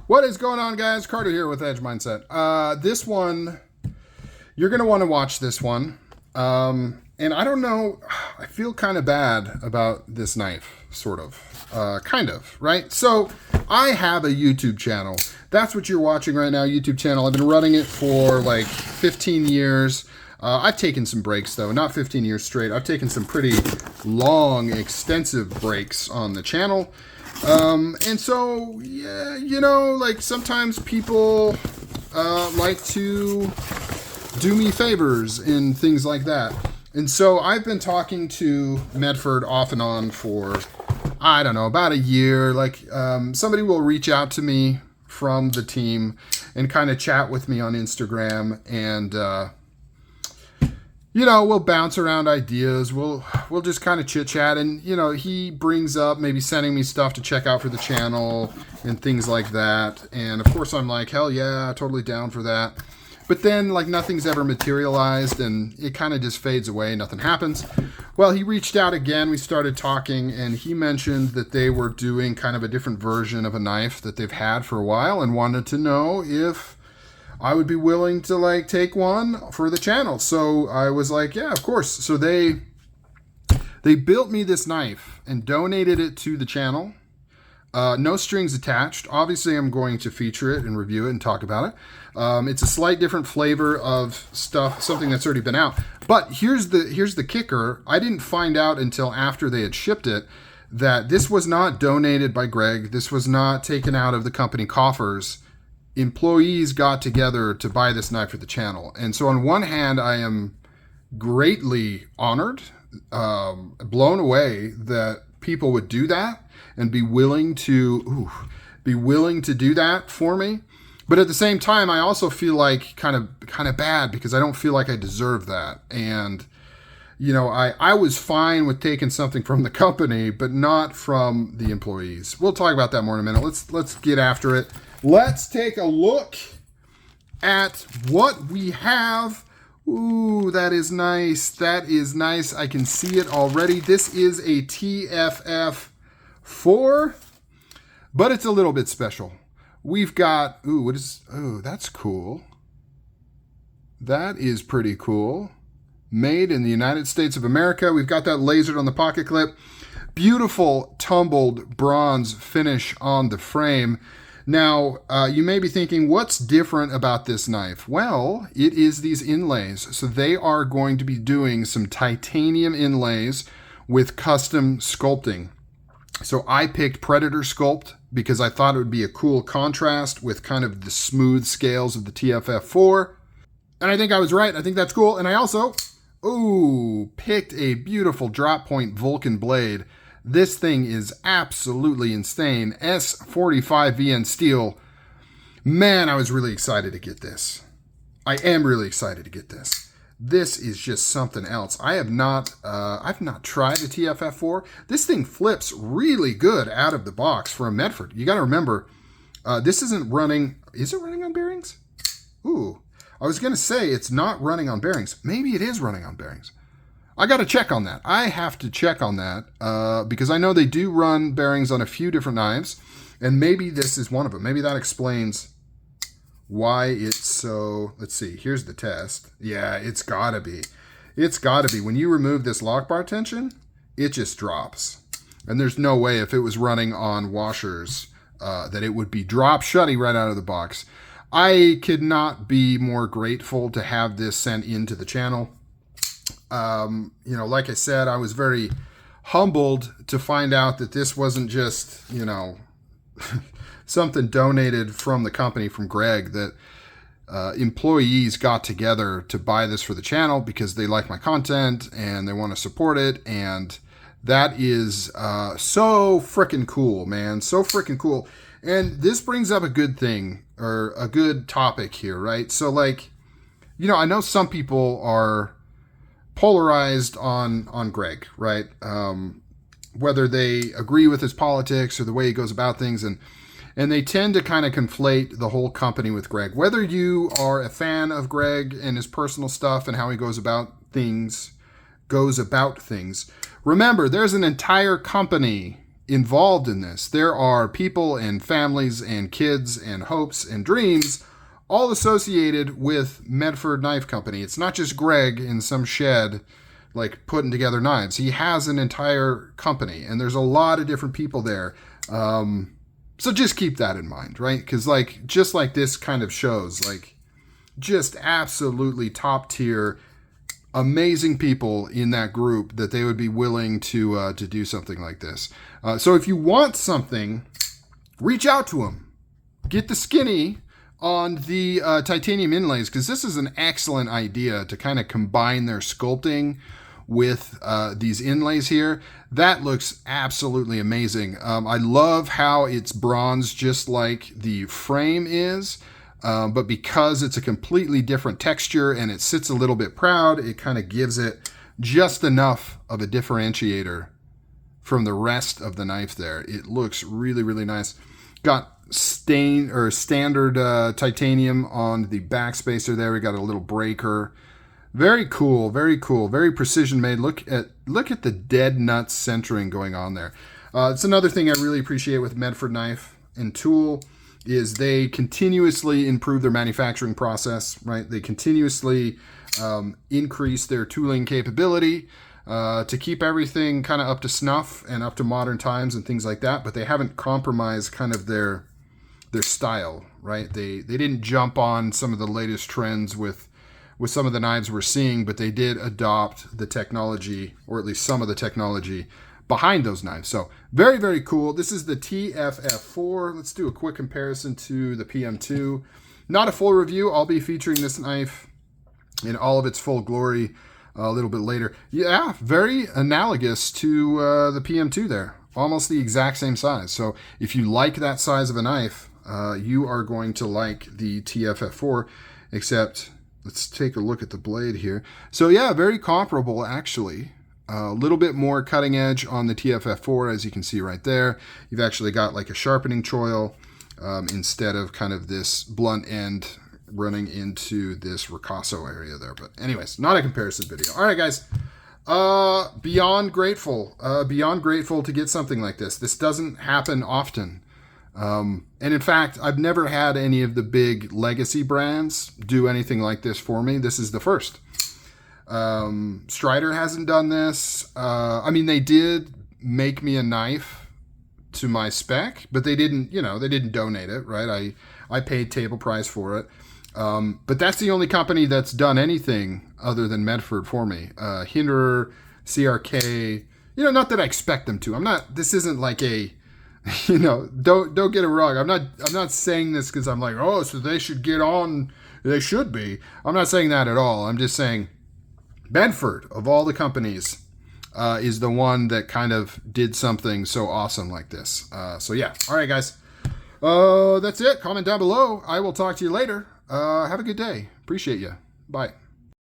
What is going on, guys? Carter here with Edge Mindset. This one, you're going to want to watch this one. And I don't know, I feel kind of bad about this knife, sort of. Kind of, right? So, I have a YouTube channel. That's what you're watching right now, YouTube channel. I've been running it for like 15 years. I've taken some breaks, though. Not 15 years straight. I've taken some pretty long, extensive breaks on the channel. And so, yeah, you know, like sometimes people like to do me favors and things like that. And so I've been talking to Medford off and on for, I don't know, about a year. Like somebody will reach out to me from the team and kind of chat with me on Instagram, and you know, we'll bounce around ideas. We'll just kind of chit chat, and you know, he brings up maybe sending me stuff to check out for the channel and things like that. And of course, I'm like, hell yeah, totally down for that. But then, like, nothing's ever materialized, and it kind of just fades away. Nothing happens. Well, he reached out again. We started talking, and he mentioned that they were doing kind of a different version of a knife that they've had for a while, and wanted to know if I would be willing to like take one for the channel. So I was like, yeah, of course. So they built me this knife and donated it to the channel. No strings attached. Obviously, I'm going to feature it and review it and talk about it. It's a slight different flavor of stuff, something that's already been out. But here's the kicker. I didn't find out until after they had shipped it that this was not donated by Greg. This was not taken out of the company coffers. Employees got together to buy this knife for the channel. And so on one hand, I am greatly honored, blown away that people would do that and be willing to do that for me. But at the same time, I also feel like kind of bad because I don't feel like I deserve that. And you know, I was fine with taking something from the company, but not from the employees. We'll talk about that more in a minute. Let's get after it. Let's take a look at what we have. Ooh, that is nice. That is nice. I can see it already. This is a TFF-4, but it's a little bit special. We've got, that's cool. That is pretty cool. Made in the United States of America. We've got that lasered on the pocket clip. Beautiful tumbled bronze finish on the frame. Now, you may be thinking, what's different about this knife? Well, it is these inlays. So they are going to be doing some titanium inlays with custom sculpting. So I picked Predator Sculpt because I thought it would be a cool contrast with kind of the smooth scales of the TFF-4. And I think I was right. I think that's cool. And I also, picked a beautiful drop point Vulcan blade. This thing is absolutely insane. S45 VN steel. Man, I was really excited to get this. I am really excited to get this. This is just something else. I've not tried the TFF-4. This thing flips really good out of the box for a Medford. You got to remember, this isn't running. Is it running on bearings? Ooh, I was going to say it's not running on bearings. Maybe it is running on bearings. I got to check on that. I have to check on that because I know they do run bearings on a few different knives, and maybe this is one of them. Maybe that explains why it's so. Let's see. Here's the test. Yeah, it's got to be. It's got to be. When you remove this lock bar tension, it just drops. And there's no way if it was running on washers that it would be drop shutty right out of the box. I could not be more grateful to have this sent into the channel. You know, like I said, I was very humbled to find out that this wasn't just, you know, something donated from the company, from Greg, that employees got together to buy this for the channel because they like my content and they want to support it. And that is so freaking cool, man. So freaking cool. And this brings up a good thing, or a good topic here, right? So, like, you know, I know some people are polarized on Greg, right? Whether they agree with his politics or the way he goes about things, and they tend to kind of conflate the whole company with Greg. Whether you are a fan of Greg and his personal stuff and how he goes about things, remember, there's an entire company involved in this. There are people and families and kids and hopes and dreams all associated with Medford Knife Company. It's not just Greg in some shed like putting together knives. He has an entire company, and there's a lot of different people there. So just keep that in mind, right? Because like just like this kind of shows, like just absolutely top tier, amazing people in that group that they would be willing to do something like this. So if you want something, reach out to them. Get the skinny on the titanium inlays, because this is an excellent idea to kind of combine their sculpting with these inlays here. That looks absolutely amazing. I love how it's bronze just like the frame is, but because it's a completely different texture and it sits a little bit proud, it kind of gives it just enough of a differentiator from the rest of the knife there. It looks really, really nice. Got standard titanium on the backspacer there. We got a little breaker. Very cool, very cool, very precision made. Look at the dead nuts centering going on there. It's another thing I really appreciate with Medford Knife and Tool is they continuously improve their manufacturing process, right? They continuously increase their tooling capability to keep everything kind of up to snuff and up to modern times and things like that, but they haven't compromised kind of their style, right? They didn't jump on some of the latest trends with some of the knives we're seeing, but they did adopt the technology, or at least some of the technology behind those knives. So very, very cool. This is the TFF-4. Let's do a quick comparison to the PM2. Not a full review. I'll be featuring this knife in all of its full glory a little bit later. Yeah, very analogous to the PM2 there. Almost the exact same size. So if you like that size of a knife, you are going to like the TFF-4, except let's take a look at the blade here. So yeah, very comparable actually. A little bit more cutting edge on the TFF-4, as you can see right there. You've actually got like a sharpening choil instead of kind of this blunt end running into this ricasso area there. But anyways, not a comparison video. All right, guys. Beyond grateful to get something like this. This doesn't happen often. And in fact, I've never had any of the big legacy brands do anything like this for me. This is the first. Strider hasn't done this. I mean, they did make me a knife to my spec, but they didn't, they didn't donate it, right? I paid table price for it. But that's the only company that's done anything other than Medford for me. Hinderer, CRK, not that I expect them to. This isn't like a, don't get it wrong. I'm not saying this because I'm like, oh, so they should get on. They should be. I'm not saying that at all. I'm just saying Medford, of all the companies, is the one that kind of did something so awesome like this. So yeah. All right, guys. That's it. Comment down below. I will talk to you later. Have a good day. Appreciate you. Bye.